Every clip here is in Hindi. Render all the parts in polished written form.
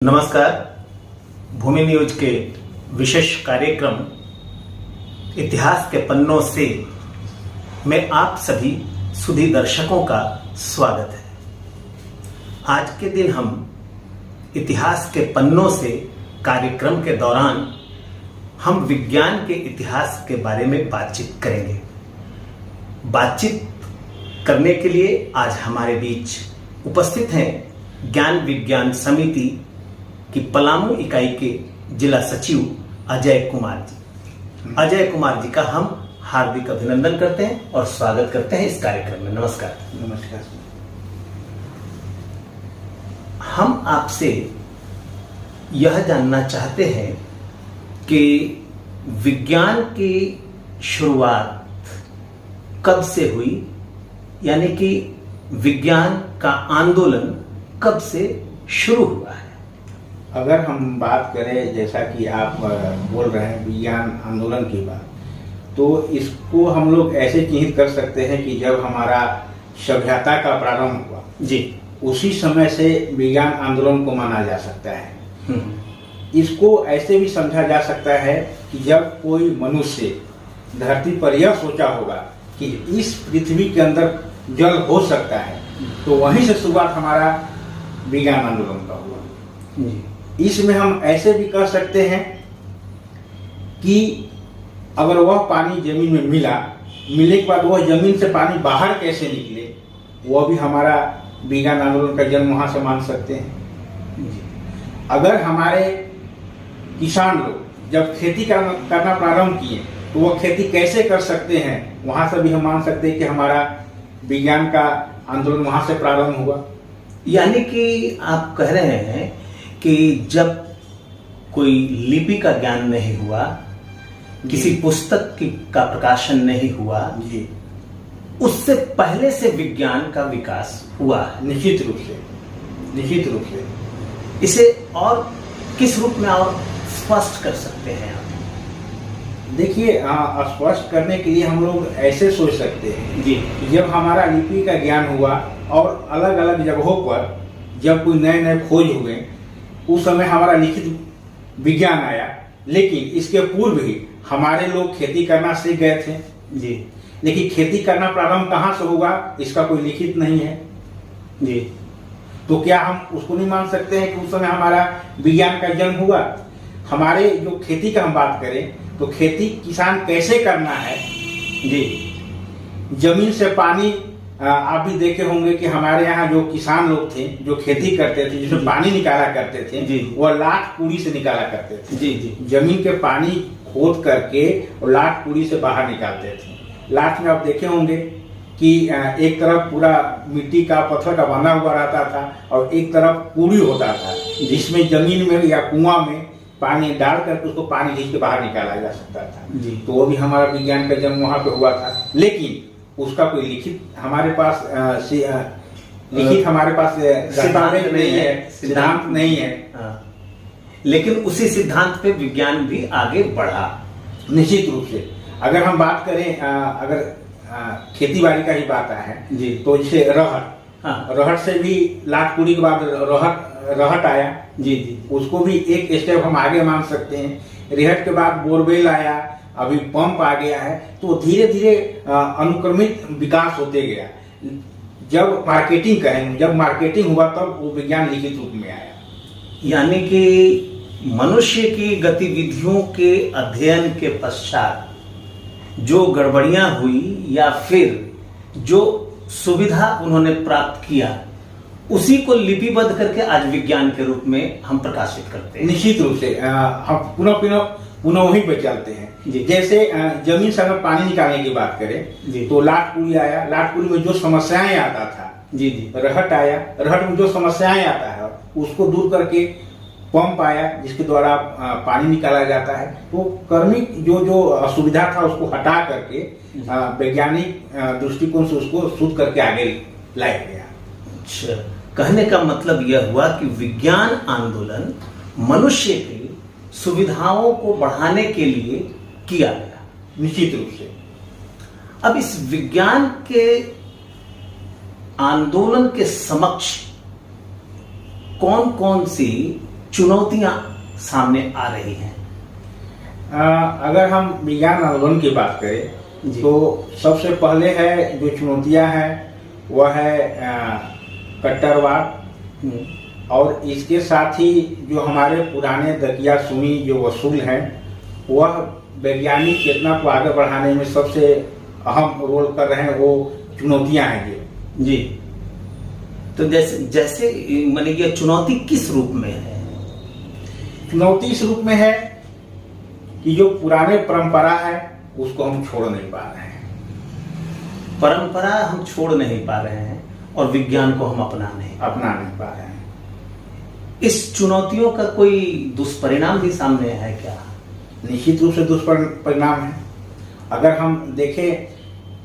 नमस्कार। भूमि न्यूज के विशेष कार्यक्रम इतिहास के पन्नों से मैं आप सभी सुधी दर्शकों का स्वागत है। आज के दिन हम इतिहास के पन्नों से कार्यक्रम के दौरान हम विज्ञान के इतिहास के बारे में बातचीत करेंगे। बातचीत करने के लिए आज हमारे बीच उपस्थित हैं ज्ञान विज्ञान समिति कि पलामू इकाई के जिला सचिव अजय कुमार जी। अजय कुमार जी का हम हार्दिक अभिनंदन करते हैं और स्वागत करते हैं इस कार्यक्रम में। नमस्कार। नमस्कार। हम आपसे यह जानना चाहते हैं कि विज्ञान की शुरुआत कब से हुई, यानी कि विज्ञान का आंदोलन कब से शुरू हुआ है। अगर हम बात करें, जैसा कि आप बोल रहे हैं, विज्ञान आंदोलन की बात, तो इसको हम लोग ऐसे चिन्हित कर सकते हैं कि जब हमारा सभ्यता का प्रारंभ हुआ जी, उसी समय से विज्ञान आंदोलन को माना जा सकता है। इसको ऐसे भी समझा जा सकता है कि जब कोई मनुष्य धरती पर यह सोचा होगा कि इस पृथ्वी के अंदर जल हो सकता है, तो वहीं से शुरुआत हमारा विज्ञान आंदोलन का हुआ जी। इसमें हम ऐसे भी कह सकते हैं कि अगर वह पानी जमीन में मिलने के बाद वह जमीन से पानी बाहर कैसे निकले, वह भी हमारा विज्ञान आंदोलन का जन्म वहां से मान सकते हैं। अगर हमारे किसान लोग जब खेती करना प्रारंभ किए तो वह खेती कैसे कर सकते हैं, वहां से भी हम मान सकते हैं कि हमारा विज्ञान का आंदोलन वहां से प्रारंभ हुआ। यानी कि आप कह रहे हैं कि जब कोई लिपि का ज्ञान नहीं हुआ, किसी पुस्तक का प्रकाशन नहीं हुआ जी, उससे पहले से विज्ञान का विकास हुआ है। निश्चित रूप से इसे और किस रूप में और स्पष्ट कर सकते हैं आप? देखिए, स्पष्ट करने के लिए हम लोग ऐसे सोच सकते हैं जी, जब हमारा लिपि का ज्ञान हुआ और अलग अलग जगहों पर जब कोई नए नए खोज हुए, उस समय हमारा लिखित विज्ञान आया। लेकिन इसके पूर्व ही हमारे लोग खेती करना सीख गए थे जी, लेकिन खेती करना प्रारंभ कहाँ से होगा, इसका कोई लिखित नहीं है जी। तो क्या हम उसको नहीं मान सकते हैं कि उस समय हमारा विज्ञान का जन्म हुआ। हमारे जो खेती का हम बात करें तो खेती किसान कैसे करना है जी, जमीन से पानी, आप भी देखे होंगे कि हमारे यहाँ जो किसान लोग थे जो खेती करते थे, जिसमें पानी निकाला करते थे जी, वह लाठ कुड़ी से निकाला करते थे। जी जी, जमीन के पानी खोद करके और लाठ कुड़ी से बाहर निकालते थे। लाठ में आप देखे होंगे कि एक तरफ पूरा मिट्टी का पत्थर का बना हुआ रहता था और एक तरफ कुड़ी होता था, जिसमें जमीन में या कुआं में पानी डाल करके उसको पानी खींच के बाहर निकाला जा सकता था जी। तो वो भी हमारा विज्ञान का जन्म वहां पे हुआ था। लेकिन उसका कोई लिखित हमारे पास दस्तावेज नहीं है, सिद्धांत नहीं है। लेकिन उसी सिद्धांत पे विज्ञान भी आगे बढ़ा। निश्चित रूप से अगर हम बात करें, अगर खेती बाड़ी का ही बात है जी, तो जैसे रहर, रहर से भी लाख कुड़ी के बाद रहट आया जी जी, उसको भी एक स्टेप हम आगे मान सकते हैं। रेहट के बाद बोरवेल आया, अभी पंप आ गया है। तो धीरे धीरे अनुक्रमित विकास होते गया। जब मार्केटिंग हुआ तब वो विज्ञान लिखित रूप में आया। यानी कि मनुष्य की गतिविधियों के अध्ययन के पश्चात जो गड़बड़ियां हुई या फिर जो सुविधा उन्होंने प्राप्त किया, उसी को लिपिबद्ध करके आज विज्ञान के रूप में हम प्रकाशित करते हैं। निश्चित रूप से हम पुनः वहीं पे चलते हैं। जैसे जमीन से अगर पानी निकालने की बात करें तो लाठ कुड़ी आया। लाठ कुड़ी में जो समस्याएं आता था जी जी, रहट आया। रहट में जो समस्याएं आता है उसको दूर करके पंप आया, जिसके द्वारा पानी निकाला जाता है। तो कर्मिक जो असुविधा था उसको हटा करके वैज्ञानिक दृष्टिकोण से उसको शुद्ध करके आगे लाया गया। अच्छा, कहने का मतलब यह हुआ कि विज्ञान आंदोलन मनुष्य की सुविधाओं को बढ़ाने के लिए किया गया। निश्चित रूप से अब इस विज्ञान के आंदोलन के समक्ष कौन कौन सी चुनौतियां सामने आ रही हैं? अगर हम विज्ञान आंदोलन की बात करें तो सबसे पहले है जो चुनौतियां हैं वह है कट्टरवाद, और इसके साथ ही जो हमारे पुराने दकिया सुनी जो वसूल हैं वह वैज्ञानिक चेतना को आगे बढ़ाने में सबसे अहम रोल कर रहे हैं, वो चुनौतियां हैं ये। जी, तो जैसे माने ये चुनौती किस रूप में है? चुनौती इस रूप में है कि जो पुराने परंपरा है उसको हम छोड़ नहीं पा रहे हैं। परंपरा हम छोड़ नहीं पा रहे हैं और विज्ञान को हम अपना नहीं पा रहे हैं। इस चुनौतियों का कोई दुष्परिणाम भी सामने है क्या? निश्चित रूप से दुष्परिणाम है। अगर हम देखें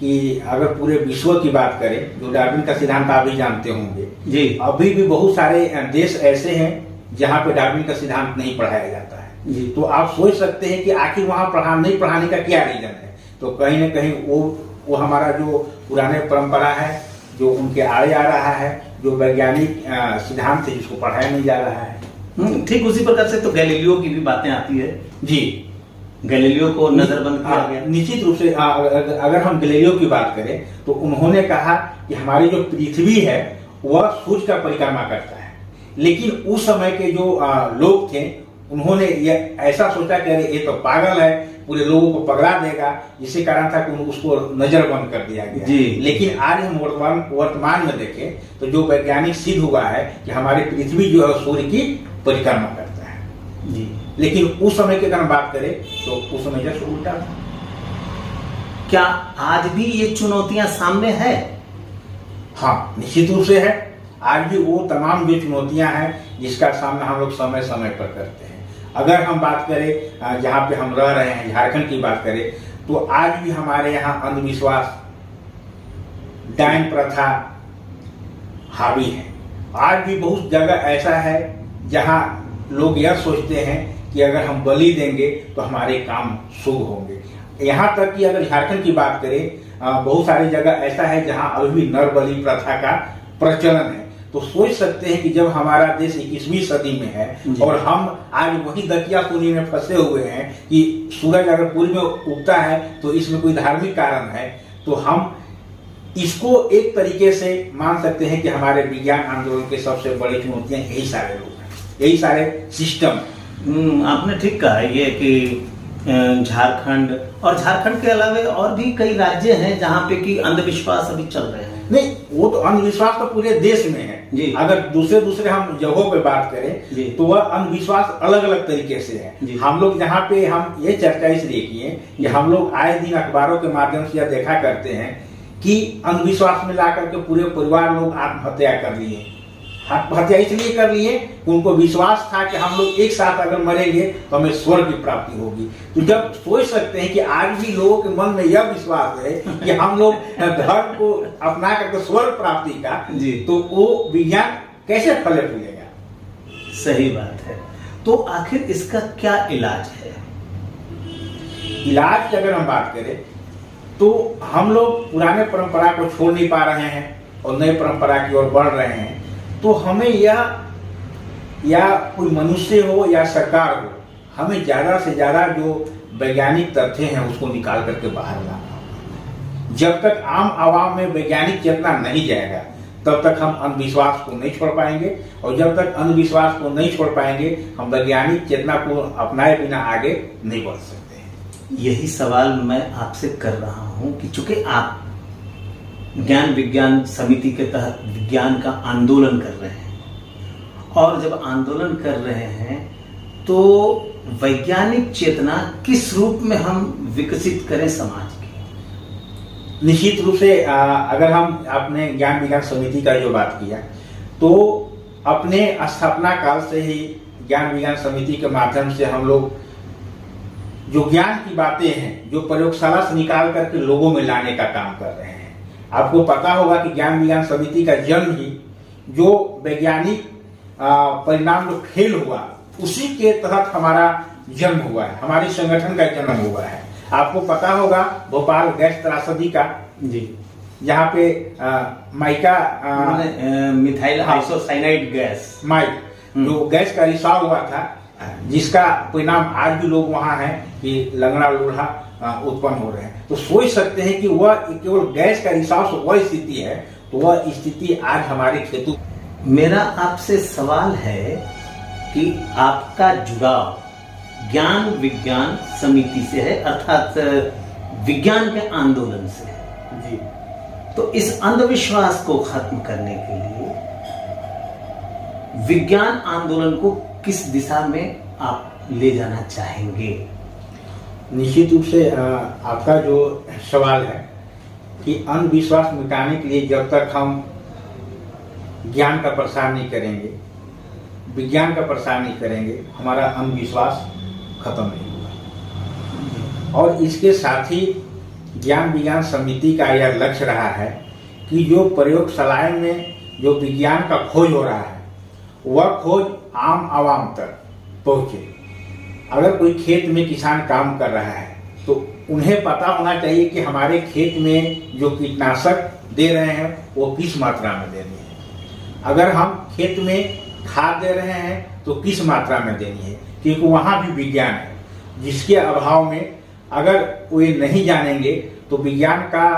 कि अगर पूरे विश्व की बात करें, जो डार्विन का सिद्धांत आप भी जानते होंगे जी, अभी भी बहुत सारे देश ऐसे हैं जहां पे डार्विन का सिद्धांत नहीं पढ़ाया जाता है जी। तो आप सोच सकते हैं कि आखिर वहां नहीं पढ़ाने का क्या रीजन है। तो कहीं ना कहीं वो हमारा जो पुराने परंपरा है जो उनके आड़े आ रहा है, जो वैज्ञानिक सिद्धांत है जिसको पढ़ाया नहीं जा रहा है। ठीक उसी प्रकार से तो गैलीलियो की भी बातें आती है जी। गैलीलियो को नजरबंद किया गया। निश्चित रूप से अगर हम गैलीलियो की बात करें तो उन्होंने कहा कि हमारी जो पृथ्वी है वह सूर्य का परिक्रमा करता है, लेकिन उस समय के जो लोग थे उन्होंने ये ऐसा सोचा कि अरे ये तो पागल है, पूरे लोगों को पकड़ा देगा, इसी कारण था कि उसको नजरबंद कर दिया गया। जी। लेकिन आज हम वर्तमान में देखें तो जो वैज्ञानिक सिद्ध हुआ है कि हमारी पृथ्वी जो है सूर्य की परिक्रमा करता है जी। लेकिन उस समय की अगर हम बात करें तो उस समय जैसे उल्टा था। क्या आज भी ये चुनौतियां सामने है? हाँ, निश्चित रूप से है। आज भी वो तमाम जो चुनौतियां हैं जिसका सामना हम लोग समय समय पर करते हैं। अगर हम बात करें जहाँ पे हम रह रहे हैं, झारखंड की बात करें, तो आज भी हमारे यहाँ अंधविश्वास, डायन प्रथा हावी है। आज भी बहुत जगह ऐसा है जहाँ लोग यह सोचते हैं कि अगर हम बलि देंगे तो हमारे काम शुभ होंगे। यहाँ तक कि अगर झारखंड की बात करें बहुत सारी जगह ऐसा है जहाँ अभी भी नर बलि प्रथा का प्रचलन है। तो सोच सकते हैं कि जब हमारा देश 21वीं सदी में है और हम आज वही दकिया सूनी में फंसे हुए हैं कि सूरज अगर पूर्व में उगता है तो इसमें कोई धार्मिक कारण है, तो हम इसको एक तरीके से मान सकते हैं कि हमारे विज्ञान आंदोलन के सबसे बड़ी चुनौतियां यही सारे लोग हैं, यही सारे सिस्टम। आपने ठीक कहा ये कि झारखंड के अलावा और भी कई राज्य हैं जहाँ पे कि अंधविश्वास अभी चल रहे हैं। नहीं, वो तो अंधविश्वास तो पूरे देश में है जी। अगर दूसरे हम जगहों पे बात करें तो वह अंधविश्वास अलग अलग तरीके से है। हम लोग जहाँ पे हम ये चर्चा इसलिए किए कि हम लोग आए दिन अखबारों के माध्यम से यह देखा करते हैं कि अंधविश्वास में ला करके पूरे परिवार लोग आत्महत्या कर लिए। आत्महत्या इसलिए कर लिए, उनको विश्वास था कि हम लोग एक साथ अगर मरेंगे तो हमें स्वर्ग की प्राप्ति होगी। तो जब सोच सकते हैं कि आज भी लोगों के मन में यह विश्वास है कि हम लोग धर्म को अपना करके स्वर्ग प्राप्ति का, तो वो विज्ञान कैसे फले फूलेगा? सही बात है। तो आखिर इसका क्या इलाज है? इलाज की अगर हम बात करें तो हम लोग पुराने परंपरा को छोड़ नहीं पा रहे हैं और नए परंपरा की ओर बढ़ रहे हैं। तो हमें या कोई मनुष्य हो या सरकार हो, हमें ज्यादा से ज्यादा जो वैज्ञानिक तथ्य हैं उसको निकाल करके बाहर लाना होगा। जब तक आम आवाम में वैज्ञानिक चेतना नहीं जाएगा तब तक हम अंधविश्वास को नहीं छोड़ पाएंगे, और जब तक अंधविश्वास को नहीं छोड़ पाएंगे हम वैज्ञानिक चेतना को अपनाए बिना आगे नहीं बढ़ सकते। यही सवाल मैं आपसे कर रहा हूं कि चूंकि आप ज्ञान विज्ञान समिति के तहत विज्ञान का आंदोलन कर रहे हैं, और जब आंदोलन कर रहे हैं तो वैज्ञानिक चेतना किस रूप में हम विकसित करें समाज की? निश्चित रूप से अगर हम अपने ज्ञान विज्ञान समिति का जो बात किया तो अपने स्थापना काल से ही ज्ञान विज्ञान समिति के माध्यम से हम लोग जो ज्ञान की बातें हैं जो प्रयोगशाला से निकाल करके लोगों में लाने का काम कर रहे हैं। आपको पता होगा कि ज्ञान विज्ञान समिति का जन्म ही जो वैज्ञानिक परिणाम जो फेल हुआ उसी के तहत हमारा जन्म हुआ है, हमारे संगठन का जन्म हुआ है। आपको पता होगा भोपाल गैस त्रासदी का, जी, जहाँ पे माइका मिथाइल आइसोसाइनाइड गैस जो गैस का रिसाव हुआ था, जिसका परिणाम आज भी लोग वहां हैं कि लंगड़ा लोढ़ा उत्पन्न हो रहे हैं। तो सोच सकते हैं कि वह केवल गैस का रिसाव से वह स्थिति है, तो वह स्थिति आज हमारे खेतों। मेरा आपसे सवाल है कि आपका जुड़ाव ज्ञान विज्ञान समिति से है, अर्थात विज्ञान के आंदोलन से है जी। तो इस अंधविश्वास को खत्म करने के लिए विज्ञान आंदोलन को किस दिशा में आप ले जाना चाहेंगे? निश्चित रूप से आपका जो सवाल है कि अंधविश्वास मिटाने के लिए जब तक हम ज्ञान का प्रसार नहीं करेंगे, विज्ञान का प्रसार नहीं करेंगे, हमारा अंधविश्वास खत्म नहीं होगा। और इसके साथ ही ज्ञान विज्ञान समिति का यह लक्ष्य रहा है कि जो प्रयोगशालाएं में जो विज्ञान का खोज हो रहा है वह खोज आम आवाम तक पहुंचे। अगर कोई खेत में किसान काम कर रहा है तो उन्हें पता होना चाहिए कि हमारे खेत में जो कीटनाशक दे रहे हैं वो किस मात्रा में देनी है। अगर हम खेत में खाद दे रहे हैं तो किस मात्रा में देनी है, क्योंकि वहाँ भी विज्ञान है, जिसके अभाव में अगर वे नहीं जानेंगे तो विज्ञान का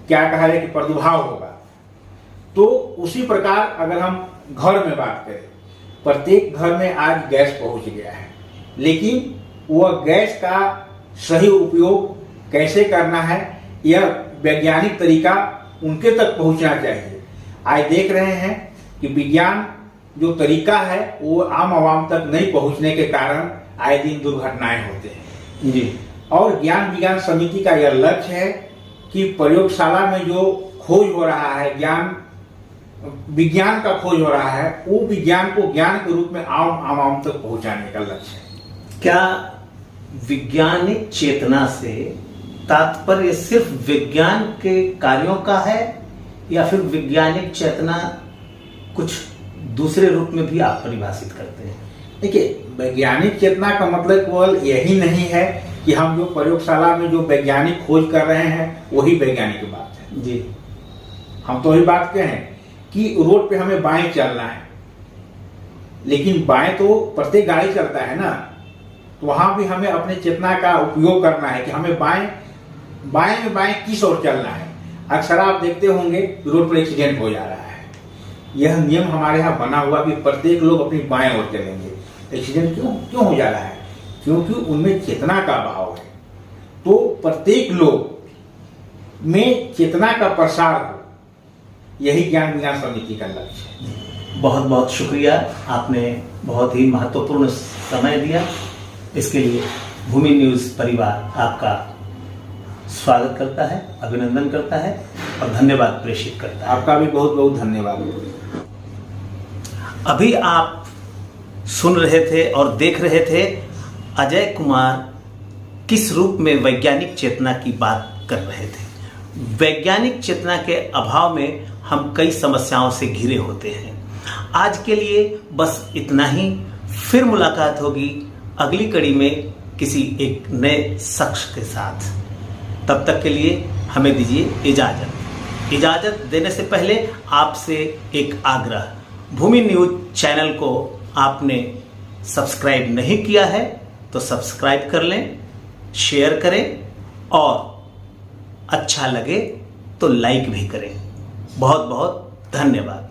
क्या कहा है कि प्रादुर्भाव होगा। तो उसी प्रकार अगर हम घर में बात करें, प्रत्येक घर में आज गैस पहुंच गया है, लेकिन वह गैस का सही उपयोग कैसे करना है यह वैज्ञानिक तरीका उनके तक पहुंचना चाहिए। आज देख रहे हैं कि विज्ञान जो तरीका है वो आम आवाम तक नहीं पहुंचने के कारण आए दिन दुर्घटनाएं होते हैं जी। और ज्ञान विज्ञान समिति का यह लक्ष्य है कि प्रयोगशाला में जो खोज हो रहा है, विज्ञान का खोज हो रहा है, वो विज्ञान को ज्ञान के रूप में आम आवाम तक पहुंचाने का लक्ष्य है। क्या वैज्ञानिक चेतना से तात्पर्य सिर्फ विज्ञान के कार्यों का है या फिर वैज्ञानिक चेतना कुछ दूसरे रूप में भी आप परिभाषित करते हैं? देखिए, वैज्ञानिक चेतना का मतलब केवल यही नहीं है कि हम जो प्रयोगशाला में जो वैज्ञानिक खोज कर रहे हैं वही वैज्ञानिक बात है जी। हम तो वही बात कहें कि रोड पे हमें बाएं चलना है, लेकिन बाएं तो प्रत्येक गाड़ी चलता है ना, तो वहां भी हमें अपने चेतना का उपयोग करना है कि हमें बाएं किस ओर चलना है। अक्सर आप देखते होंगे रोड पर एक्सीडेंट हो जा रहा है। यह नियम हमारे यहाँ बना हुआ कि प्रत्येक लोग अपनी बाएं ओर चलेंगे। एक्सीडेंट क्यों हो जा रहा है? क्योंकि उनमें चेतना का अभाव है। तो प्रत्येक लोग में चेतना का प्रसार हो, यही ज्ञान विज्ञान समिति का लक्ष्य है। बहुत बहुत शुक्रिया, आपने बहुत ही महत्वपूर्ण समय दिया। इसके लिए भूमि न्यूज परिवार आपका स्वागत करता है, अभिनंदन करता है और धन्यवाद प्रेषित करता है। आपका भी बहुत बहुत धन्यवाद। अभी आप सुन रहे थे और देख रहे थे अजय कुमार किस रूप में वैज्ञानिक चेतना की बात कर रहे थे। वैज्ञानिक चेतना के अभाव में हम कई समस्याओं से घिरे होते हैं। आज के लिए बस इतना ही। फिर मुलाकात होगी अगली कड़ी में किसी एक नए शख्स के साथ। तब तक के लिए हमें दीजिए इजाजत देने से पहले आपसे एक आग्रह, भूमि न्यूज चैनल को आपने सब्सक्राइब नहीं किया है तो सब्सक्राइब कर लें, शेयर करें और अच्छा लगे तो लाइक भी करें। बहुत बहुत धन्यवाद।